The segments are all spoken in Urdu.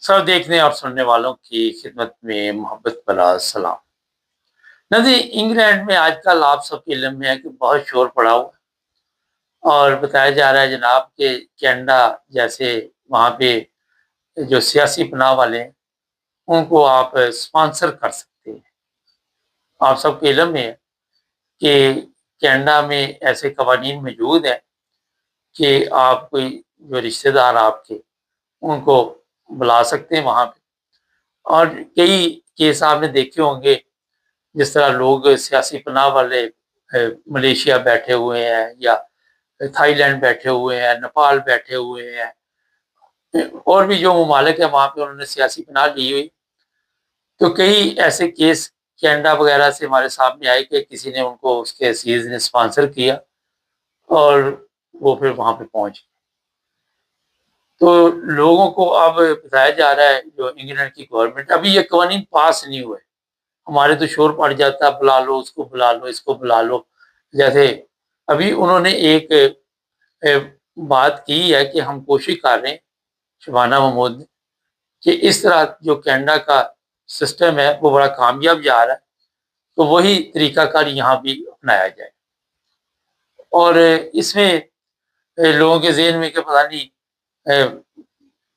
سب دیکھنے اور سننے والوں کی خدمت میں محبت بھرا سلام۔ ندی انگلینڈ میں آج کل آپ سب کے علم میں ہے کہ بہت شور پڑا ہوا ہے، اور بتایا جا رہا ہے جناب کہ کینیڈا جیسے وہاں پہ جو سیاسی پناہ والے ہیں ان کو آپ اسپانسر کر سکتے ہیں۔ آپ سب کے علم میں ہے کہ کینیڈا میں ایسے قوانین موجود ہیں کہ آپ کوئی جو رشتہ دار آپ کے ان کو بلا سکتے ہیں وہاں پہ، اور کئی کیس آپ نے دیکھے ہوں گے جس طرح لوگ سیاسی پناہ والے ملیشیا بیٹھے ہوئے ہیں یا تھائی لینڈ بیٹھے ہوئے ہیں، نیپال بیٹھے ہوئے ہیں، اور بھی جو ممالک ہیں وہاں پہ انہوں نے سیاسی پناہ لی ہوئی، تو کئی ایسے کیس کینیڈا وغیرہ سے ہمارے سامنے آئے کہ کسی نے ان کو اس کے عزیز نے اسپانسر کیا اور وہ پھر وہاں پہ پہنچ گئے۔ تو لوگوں کو اب بتایا جا رہا ہے جو انگلینڈ کی گورنمنٹ، ابھی یہ قوانین پاس نہیں ہوئے، ہمارے تو شور پڑ جاتا ہے بلا لو اس کو، بلا لو اس کو، بلا لو۔ جیسے ابھی انہوں نے ایک بات کی ہے کہ ہم کوشش کر رہے ہیں شبانہ محمود نے کہ اس طرح جو کینیڈا کا سسٹم ہے وہ بڑا کامیاب جا رہا ہے، تو وہی طریقہ کار یہاں بھی اپنایا جائے، اور اس میں لوگوں کے ذہن میں کہ پتہ نہیں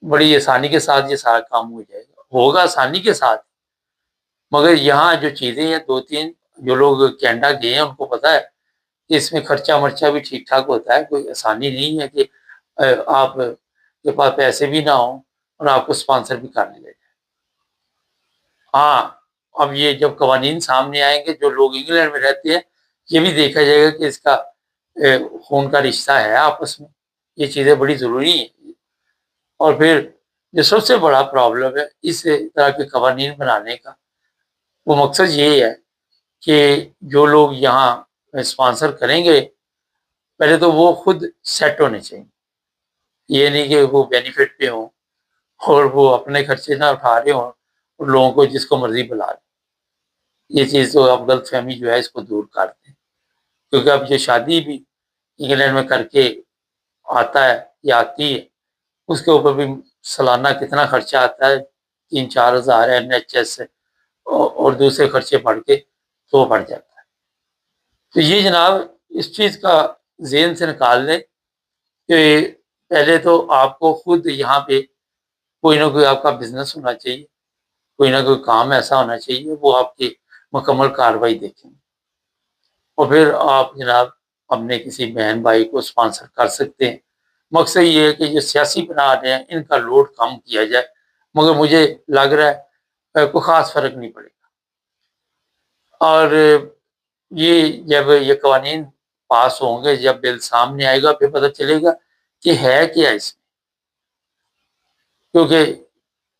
بڑی آسانی کے ساتھ یہ سارا کام ہو جائے گا، ہوگا آسانی کے ساتھ، مگر یہاں جو چیزیں ہیں دو تین جو لوگ کینیڈا گئے ہیں ان کو پتہ ہے کہ اس میں خرچہ مرچہ بھی ٹھیک ٹھاک ہوتا ہے، کوئی آسانی نہیں ہے کہ آپ کے پاس پیسے بھی نہ ہوں اور آپ کو اسپانسر بھی کر لیا جائے۔ ہاں، اب یہ جب قوانین سامنے آئیں گے جو لوگ انگلینڈ میں رہتے ہیں یہ بھی دیکھا جائے گا کہ اس کا خون کا رشتہ ہے آپس میں، یہ چیزیں بڑی ضروری ہیں۔ اور پھر جو سب سے بڑا پرابلم ہے اس طرح کے قوانین بنانے کا، وہ مقصد یہی ہے کہ جو لوگ یہاں اسپانسر کریں گے پہلے تو وہ خود سیٹ ہونے چاہیے، یہ نہیں کہ وہ بینیفٹ پہ ہوں اور وہ اپنے خرچے نہ اٹھا رہے ہوں اور لوگوں کو جس کو مرضی بلا رہے۔ یہ چیز تو اب غلط فہمی جو ہے اس کو دور کر دیں، کیونکہ اب یہ شادی بھی انگلینڈ میں کر کے آتا ہے یا آتی ہے، اس کے اوپر بھی سالانہ کتنا خرچہ آتا ہے، 3-4 ہزار NHS سے اور دوسرے خرچے بڑھ کے تو بڑھ جاتا ہے۔ تو یہ جناب اس چیز کا ذہن سے نکال دیں کہ پہلے تو آپ کو خود یہاں پہ کوئی نہ کوئی آپ کا بزنس ہونا چاہیے، کوئی نہ کوئی کام ایسا ہونا چاہیے وہ آپ کی مکمل کارروائی دیکھیں، اور پھر آپ جناب اپنے کسی بہن بھائی کو اسپانسر کر سکتے ہیں۔ مقصد یہ ہے کہ جو سیاسی بنا رہے ہیں ان کا لوڈ کم کیا جائے، مگر مجھے لگ رہا ہے کوئی خاص فرق نہیں پڑے گا۔ اور یہ جب یہ قوانین پاس ہوں گے، جب بل سامنے آئے گا پھر پتہ چلے گا کہ ہے کیا اس میں، کیونکہ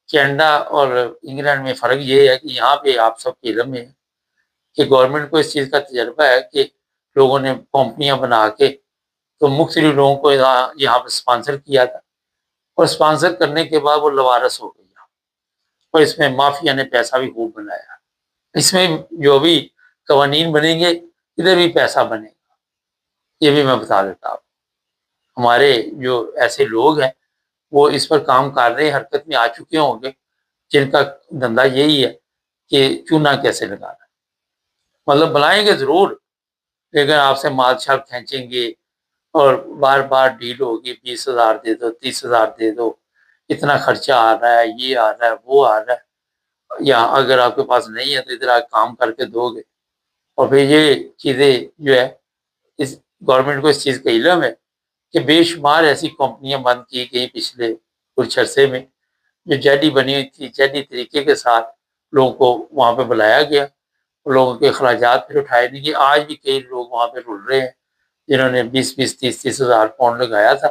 کینیڈا اور انگلینڈ میں فرق یہ ہے کہ یہاں پہ آپ سب کے علم میں ہے کہ گورنمنٹ کو اس چیز کا تجربہ ہے کہ لوگوں نے کمپنیاں بنا کے تو مختلف لوگوں کو یہاں پہ اسپانسر کیا تھا، اور اسپانسر کرنے کے بعد وہ لوارث ہو گئی، اور اس میں مافیا نے پیسہ بھی خوب بنایا۔ اس میں جو بھی قوانین بنیں گے ادھر بھی پیسہ بنے گا، یہ بھی میں بتا دیتا ہوں۔ ہمارے جو ایسے لوگ ہیں وہ اس پر کام کر رہے ہیں، حرکت میں آ چکے ہوں گے، جن کا دھندا یہی ہے کہ چونا کیسے لگانا، مطلب بلائیں گے ضرور لیکن آپ سے مال شال کھینچیں گے، اور بار بار ڈیل ہوگی، 20,000 دے دو، 30,000 دے دو، اتنا خرچہ آ رہا ہے، یہ آ رہا ہے، وہ آ رہا ہے، یا اگر آپ کے پاس نہیں ہے تو ادھر آپ کام کر کے دو گے۔ اور پھر یہ چیزیں جو ہے اس گورنمنٹ کو اس چیز کا علم ہے کہ بے شمار ایسی کمپنیاں بند کی گئی پچھلے کچھ عرصے میں جو جعلی بنی ہوئی تھی، جعلی طریقے کے ساتھ لوگوں کو وہاں پہ بلایا گیا، لوگوں کے اخراجات پھر اٹھائے نہیں گئے۔ آج بھی کئی لوگ وہاں پہ رل رہے ہیں جنہوں نے 20-30 ہزار لگایا تھا،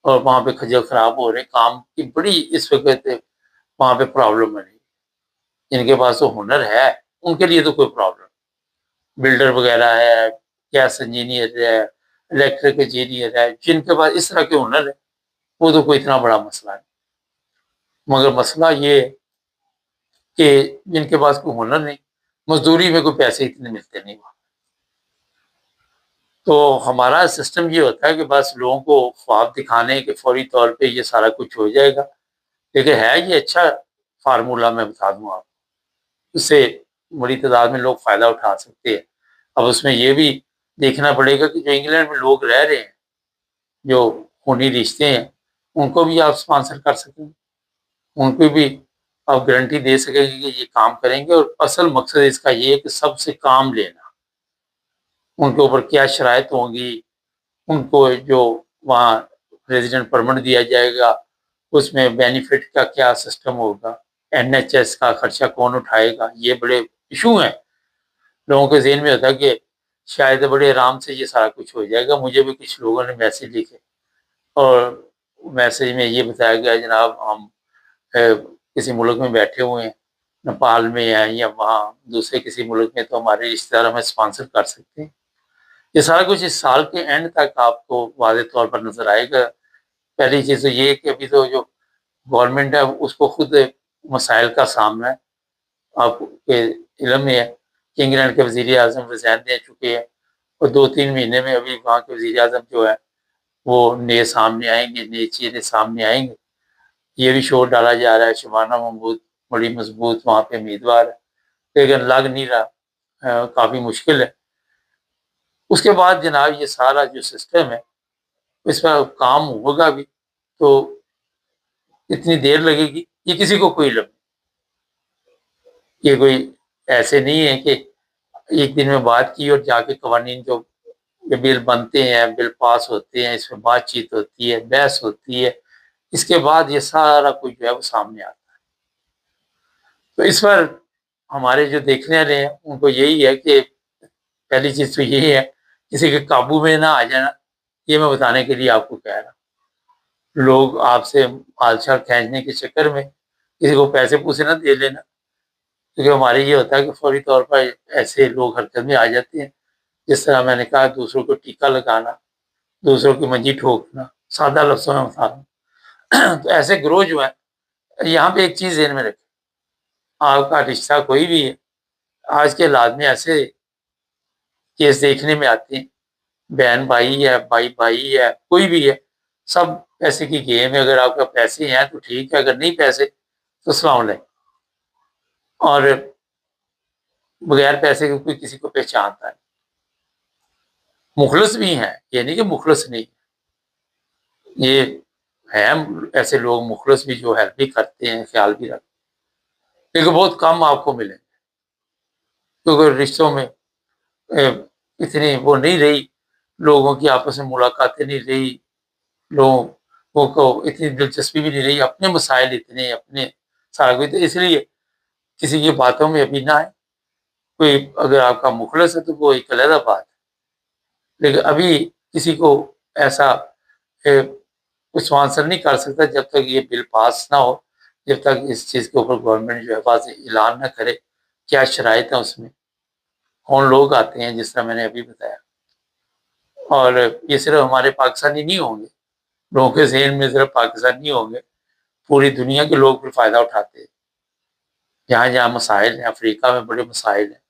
اور وہاں پہ کھجل خراب ہو رہے ہیں، کام کی بڑی اس وقت وہاں پہ پرابلم ہے۔ جن کے پاس تو ہنر ہے ان کے لیے تو کوئی پرابلم، بلڈر وغیرہ ہے، گیس انجینئر ہے، الیکٹرک انجینئر ہے، جن کے پاس اس طرح کے ہنر ہے وہ تو کوئی اتنا بڑا مسئلہ نہیں، مگر مسئلہ یہ ہے کہ جن کے پاس کوئی ہنر نہیں، مزدوری میں کوئی پیسے اتنے ملتے نہیں وہاں۔ تو ہمارا سسٹم یہ ہوتا ہے کہ بس لوگوں کو خواب دکھانے کے فوری طور پہ یہ سارا کچھ ہو جائے گا، لیکن ہے یہ اچھا فارمولہ، میں بتا دوں آپ، اس سے بڑی تعداد میں لوگ فائدہ اٹھا سکتے ہیں۔ اب اس میں یہ بھی دیکھنا پڑے گا کہ جو انگلینڈ میں لوگ رہ رہے ہیں، جو خونی رشتے ہیں، ان کو بھی آپ اسپانسر کر سکیں، ان کو بھی آپ گارنٹی دے سکیں گے کہ یہ کام کریں گے، اور اصل مقصد اس کا یہ ہے کہ سب سے کام لینا، ان کے اوپر کیا شرائط ہوں گی، ان کو جو وہاں ریزیڈنٹ پرمٹ دیا جائے گا اس میں بینیفٹ کا کیا سسٹم ہوگا، NHS کا خرچہ کون اٹھائے گا، یہ بڑے ایشو ہیں۔ لوگوں کے ذہن میں ہوتا ہے کہ شاید بڑے آرام سے یہ سارا کچھ ہو جائے گا۔ مجھے بھی کچھ لوگوں نے میسج لکھے، اور میسج میں یہ بتایا گیا جناب ہم کسی ملک میں بیٹھے ہوئے ہیں، نیپال میں ہیں یا وہاں دوسرے کسی ملک میں، تو ہمارے رشتے دار ہمیں اسپانسر کر سکتے ہیں۔ یہ سارا کچھ اس سال کے اینڈ تک آپ کو واضح طور پر نظر آئے گا۔ پہلی چیز تو یہ ہے کہ ابھی تو جو گورنمنٹ ہے اس کو خود مسائل کا سامنا ہے۔ آپ کے علم میں ہے کہ انگلینڈ کے وزیر اعظم ریزائن دے چکے ہیں، اور 2-3 مہینے میں ابھی وہاں کے وزیر اعظم جو ہے وہ نئے سامنے آئیں گے، نئی چیزیں سامنے آئیں گے۔ یہ بھی شور ڈالا جا رہا ہے شبانہ محمود بڑی مضبوط وہاں پہ امیدوار ہے، لیکن لگ نہیں رہا، کافی مشکل ہے۔ اس کے بعد جناب یہ سارا جو سسٹم ہے اس پر کام ہوگا بھی تو اتنی دیر لگے گی، یہ کسی کو کوئی علم نہیں۔ یہ کوئی ایسے نہیں ہے کہ ایک دن میں بات کی اور جا کے قوانین جو بل بنتے ہیں، بل پاس ہوتے ہیں، اس میں بات چیت ہوتی ہے، بحث ہوتی ہے، اس کے بعد یہ سارا کچھ جو ہے وہ سامنے آتا ہے۔ تو اس پر ہمارے جو دیکھنے والے ہیں ان کو یہی ہے کہ پہلی چیز تو یہی ہے کسی کے قابو میں نہ آ جانا، یہ میں بتانے کے لیے آپ کو کہہ رہا ہوں۔ لوگ آپ سے حادثہ کھینچنے کے چکر میں کسی کو پیسے پوسے نہ دے لینا، کیونکہ ہمارے یہ ہوتا ہے کہ فوری طور پر ایسے لوگ حرکت میں آ جاتے ہیں، جس طرح میں نے کہا دوسروں کو ٹیکا لگانا، دوسروں کی منجی ٹھوکنا، سادہ لفظوں میں بتا دوں۔ تو ایسے گروہ جو ہے، یہاں پہ ایک چیز ذہن میں رکھیں، آپ کا رشتہ کوئی بھی ہے، آج کے حالات میں ایسے کیس دیکھنے میں آتے ہیں، بہن بھائی ہے، بھائی بھائی ہے، کوئی بھی ہے، سب پیسے کی گیم ہے۔ اگر آپ کا پیسے ہیں تو ٹھیک ہے، اگر نہیں پیسے تو السلام علیکم۔ اور بغیر پیسے کے کوئی کسی کو پہچانتا ہے، مخلص بھی ہیں، یہ نہیں کہ مخلص نہیں، یہ ہیں ایسے لوگ مخلص بھی جو ہیلپ بھی کرتے ہیں، خیال بھی رکھتے ہیں، لیکن بہت کم آپ کو ملیں گے، کیونکہ رشتوں میں اتنی وہ نہیں رہی، لوگوں کی آپس میں ملاقاتیں نہیں رہی، لوگوں کو اتنی دلچسپی بھی نہیں رہی، اپنے مسائل اتنے اپنے سارا کچھ، تو اس لیے کسی کی باتوں میں ابھی نہ آئے۔ کوئی اگر آپ کا مخلص ہے تو وہ ایک علیحدہ بات ہے، لیکن ابھی کسی کو ایسا کچھ اسپانسر نہیں کر سکتا جب تک یہ بل پاس نہ ہو، جب تک اس چیز کے اوپر گورنمنٹ جو ہے واضح اعلان نہ کرے کیا شرائط ہیں، اس میں کون لوگ آتے ہیں، جس طرح میں نے ابھی بتایا۔ اور یہ صرف ہمارے پاکستانی نہیں ہوں گے، لوگوں کے ذہن میں صرف پاکستانی ہوں گے، پوری دنیا کے لوگ پھر فائدہ اٹھاتے ہیں۔ جہاں جہاں مسائل ہیں، افریقہ میں بڑے مسائل ہیں،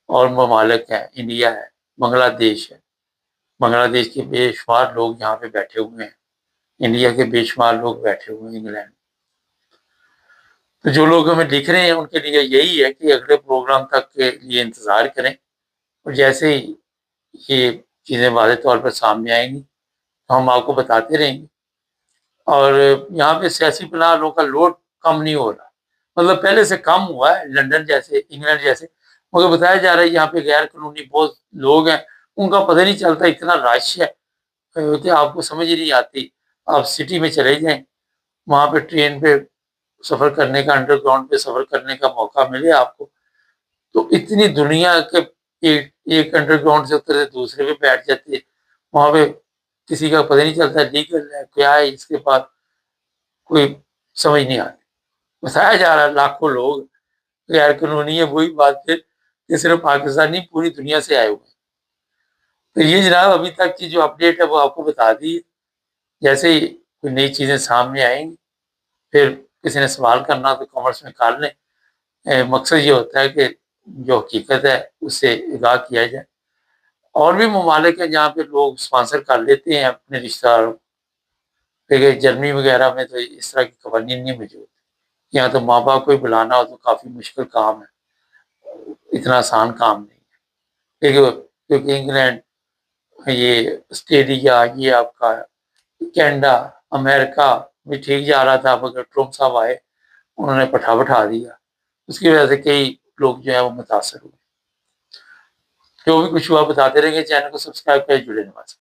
اور ممالک ہیں، انڈیا ہے، بنگلہ دیش ہے، بنگلہ دیش کے بے شمار لوگ یہاں پہ بیٹھے ہوئے ہیں، انڈیا کے بے شمار لوگ بیٹھے ہوئے ہیں انگلینڈ۔ تو جو لوگ ہمیں دکھ رہے ہیں ان کے لیے یہی ہے کہ اگلے پروگرام تک کے لیے انتظار کریں، اور جیسے ہی یہ چیزیں واضح طور پر سامنے آئیں گی تو ہم آپ کو بتاتے رہیں گے۔ اور یہاں پہ سیاسی پناہوں کا لوڈ کم نہیں ہو رہا، مطلب پہلے سے کم ہوا ہے، لندن جیسے، انگلینڈ جیسے، مگر بتایا جا رہا ہے یہاں پہ غیر قانونی بہت لوگ ہیں، ان کا پتہ نہیں چلتا، اتنا رش ہے کہ آپ کو سمجھ ہی نہیں آتی۔ آپ سٹی میں چلے جائیں، وہاں پہ ٹرین پہ سفر کرنے کا، انڈر گراؤنڈ پہ سفر کرنے کا موقع ملے آپ کو، تو اتنی دنیا کے ایک انڈر گراؤنڈ سے اترے دوسرے پہ بیٹھ جاتی ہے، وہاں پہ کسی کا پتہ نہیں چلتا لیگل ہے کیا ہے، اس کے بعد کوئی سمجھ نہیں آتی۔ بتایا جا رہا ہے لاکھوں لوگ غیر قانونی ہے، وہی بات ہے کہ صرف پاکستانی پوری دنیا سے آئے ہوئے ہیں۔ تو یہ جناب ابھی تک کی جو اپڈیٹ ہے وہ آپ کو بتا دی ہے، جیسے ہی کوئی نئی چیزیں سامنے آئیں گی پھر کسی نے سوال کرنا تو کامرس میں کر لیں۔ مقصد یہ ہوتا ہے کہ جو حقیقت ہے اس سے آگاہ کیا جائے۔ اور بھی ممالک ہیں جہاں پہ لوگ اسپانسر کر لیتے ہیں اپنے رشتہ داروں، دیکھیے جرمنی وغیرہ میں تو اس طرح کے قوانین نہیں موجود، یہاں تو ماں باپ کو ہی بلانا ہو تو کافی مشکل کام ہے، اتنا آسان کام نہیں ہے۔ دیکھیے کیونکہ انگلینڈ، یہ آسٹریلیا، یہ آپ کا کینیڈا، امریکہ بھی ٹھیک جا رہا تھا، مگر ٹرمپ صاحب آئے، انہوں نے بٹھا دیا، اس کی وجہ سے کئی لوگ جو ہے وہ متاثر ہوئے۔ جو بھی کچھ ہوا بتاتے رہیں گے، چینل کو سبسکرائب کریں، جڑے رہیں۔